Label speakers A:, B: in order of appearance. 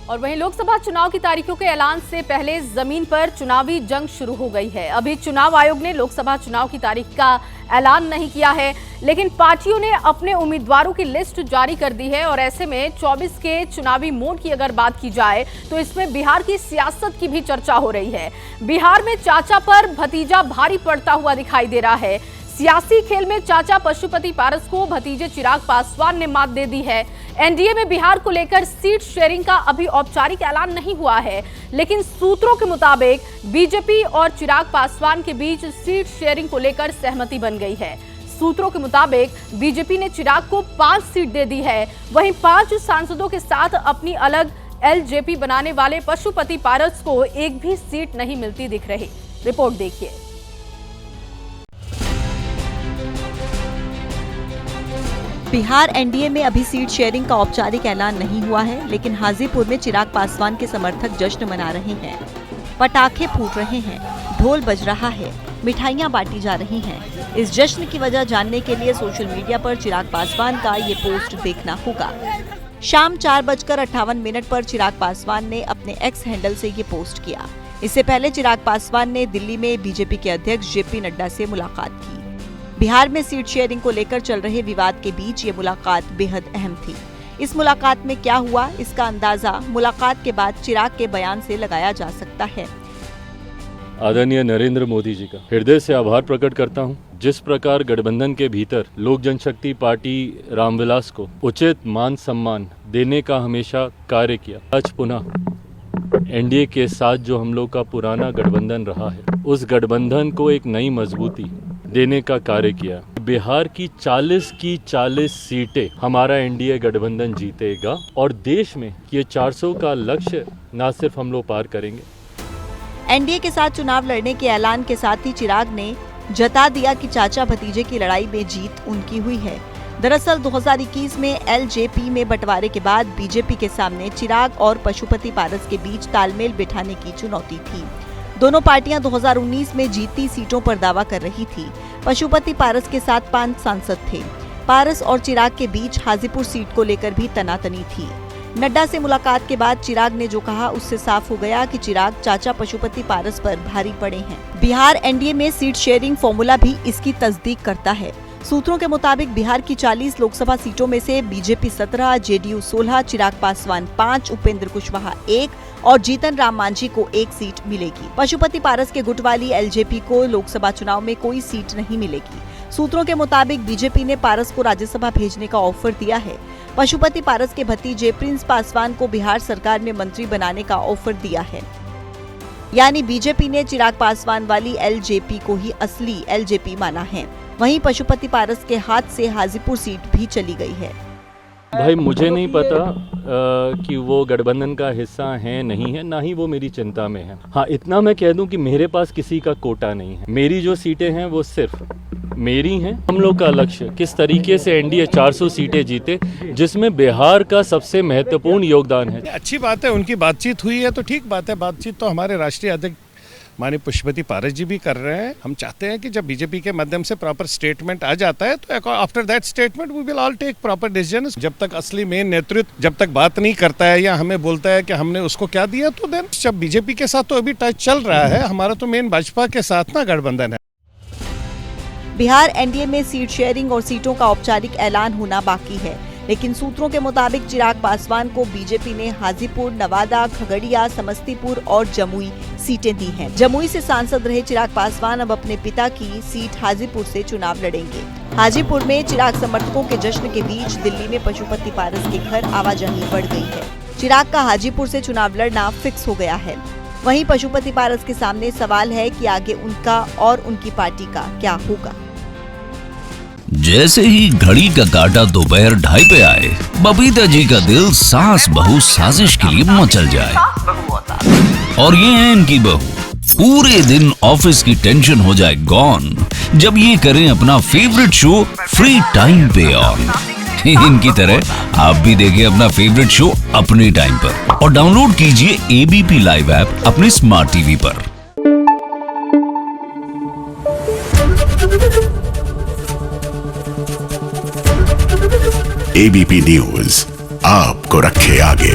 A: और वहीं लोकसभा चुनाव की तारीखों के ऐलान से पहले जमीन पर चुनावी जंग शुरू हो गई है। अभी चुनाव आयोग ने लोकसभा चुनाव की तारीख का ऐलान नहीं किया है, लेकिन पार्टियों ने अपने उम्मीदवारों की लिस्ट जारी कर दी है। और ऐसे में 24 के चुनावी मोड की अगर बात की जाए तो इसमें बिहार की सियासत की भी चर्चा हो रही है। बिहार में चाचा पर भतीजा भारी पड़ता हुआ दिखाई दे रहा है। सियासी खेल में चाचा पशुपति पारस को भतीजे चिराग पासवान ने मात दे दी है। एनडीए में बिहार को लेकर सीट शेयरिंग का अभी औपचारिक ऐलान नहीं हुआ है, लेकिन सूत्रों के मुताबिक बीजेपी और चिराग पासवान के बीच सीट शेयरिंग को लेकर सहमति बन गई है। सूत्रों के मुताबिक बीजेपी ने चिराग को 5 सीट दे दी है, वहीं 5 सांसदों के साथ अपनी अलग एलजेपी बनाने वाले पशुपति पारस को एक भी सीट नहीं मिलती दिख रही। रिपोर्ट देखिए।
B: बिहार एनडीए में अभी सीट शेयरिंग का औपचारिक ऐलान नहीं हुआ है, लेकिन हाजीपुर में चिराग पासवान के समर्थक जश्न मना रहे हैं। पटाखे फूट रहे हैं, ढोल बज रहा है, मिठाइयां बांटी जा रही हैं। इस जश्न की वजह जानने के लिए सोशल मीडिया पर चिराग पासवान का ये पोस्ट देखना होगा। शाम 4:58 पर चिराग पासवान ने अपने एक्स हैंडल से ये पोस्ट किया। इससे पहले चिराग पासवान ने दिल्ली में बीजेपी के अध्यक्ष जेपी नड्डा से मुलाकात की। बिहार में सीट शेयरिंग को लेकर चल रहे विवाद के बीच ये मुलाकात बेहद अहम थी। इस मुलाकात में क्या हुआ, इसका अंदाजा मुलाकात के बाद चिराग के बयान से लगाया जा सकता है।
C: आदरणीय नरेंद्र मोदी जी का हृदय से आभार प्रकट करता हूं। जिस प्रकार गठबंधन के भीतर लोक जनशक्ति पार्टी रामविलास को उचित मान सम्मान देने का हमेशा कार्य किया, आज पुनः एनडीए के साथ जो हम लोग का पुराना गठबंधन रहा है, उस गठबंधन को एक नई मजबूती देने का कार्य किया। बिहार की 40 सीटें हमारा एनडीए गठबंधन जीतेगा और देश में ये 400 का लक्ष्य न सिर्फ हम लोग पार करेंगे।
B: एनडीए के साथ चुनाव लड़ने के ऐलान के साथ ही चिराग ने जता दिया कि चाचा भतीजे की लड़ाई में जीत उनकी हुई है। दरअसल 2021 में एलजेपी में बंटवारे के बाद बीजेपी के सामने चिराग और पशुपति पारस के बीच तालमेल बिठाने की चुनौती थी। दोनों पार्टियां 2019 में जीती सीटों पर दावा कर रही थी। पशुपति पारस के साथ 5 सांसद थे। पारस और चिराग के बीच हाजीपुर सीट को लेकर भी तनातनी थी। नड्डा से मुलाकात के बाद चिराग ने जो कहा उससे साफ हो गया कि चिराग चाचा पशुपति पारस पर भारी पड़े हैं। बिहार एनडीए में सीट शेयरिंग फॉर्मूला भी इसकी तस्दीक करता है। सूत्रों के मुताबिक बिहार की 40 लोकसभा सीटों में से बीजेपी 17, जेडीयू 16, चिराग पासवान 5, उपेंद्र कुशवाहा 1 और जीतन राम मांझी को 1 सीट मिलेगी। पशुपति पारस के गुट वाली एलजेपी को लोकसभा चुनाव में कोई सीट नहीं मिलेगी। सूत्रों के मुताबिक बीजेपी ने पारस को राज्यसभा भेजने का ऑफर दिया है। पशुपति पारस के भतीजे प्रिंस पासवान को बिहार सरकार में मंत्री बनाने का ऑफर दिया है। यानी बीजेपी ने चिराग पासवान वाली एलजेपी को ही असली एलजेपी माना है। वहीं पशुपति पारस के हाथ से हाजीपुर सीट भी चली गई है।
C: भाई मुझे नहीं पता कि वो गठबंधन का हिस्सा है नहीं है, ना ही वो मेरी चिंता में है। हाँ, इतना मैं कह दूं कि मेरे पास किसी का कोटा नहीं है। मेरी जो सीटें हैं वो सिर्फ मेरी हैं। हम लोग का लक्ष्य किस तरीके से एनडीए 400 सीटें जीते, जिसमें बिहार का सबसे महत्वपूर्ण योगदान है।
D: अच्छी बात है, उनकी बातचीत हुई है तो ठीक बात है। बातचीत तो हमारे राष्ट्रीय अध्यक्ष माननीय पशुपति पारस जी भी कर रहे हैं। हम चाहते हैं कि जब बीजेपी के माध्यम से प्रॉपर स्टेटमेंट आ जाता है तो after that statement we will all take proper decision. जब तक असली मेन नेतृत्व जब तक बात नहीं करता है या हमें बोलता है कि हमने उसको क्या दिया, तो देन जब बीजेपी के साथ तो अभी टच चल रहा है, हमारा तो मेन भाजपा के साथ ना गठबंधन है।
B: बिहार एनडीए में सीट शेयरिंग और सीटों का औपचारिक ऐलान होना बाकी है, लेकिन सूत्रों के मुताबिक चिराग पासवान को बीजेपी ने हाजीपुर, नवादा, खगड़िया, समस्तीपुर और जमुई सीटें दी हैं। जमुई से सांसद रहे चिराग पासवान अब अपने पिता की सीट हाजीपुर से चुनाव लड़ेंगे। हाजीपुर में चिराग समर्थकों के जश्न के बीच दिल्ली में पशुपति पारस के घर आवाजाही बढ़ गई है। चिराग का हाजीपुर से चुनाव लड़ना फिक्स हो गया है। वहीं पशुपति पारस के सामने सवाल है कि आगे उनका और उनकी पार्टी का क्या होगा।
E: जैसे ही घड़ी का काटा दोपहर 2:30 पे आए, बबीता जी का दिल सास बहू साजिश के लिए मचल जाए। और ये है इनकी बहू, पूरे दिन ऑफिस की टेंशन हो जाए गॉन जब ये करें अपना फेवरेट शो फ्री टाइम पे ऑन। इनकी तरह आप भी देखिए अपना फेवरेट शो अपने टाइम पर और डाउनलोड कीजिए एबीपी लाइव ऐप अपने स्मार्ट टीवी पर।
F: एबीपी न्यूज आपको रखे आगे।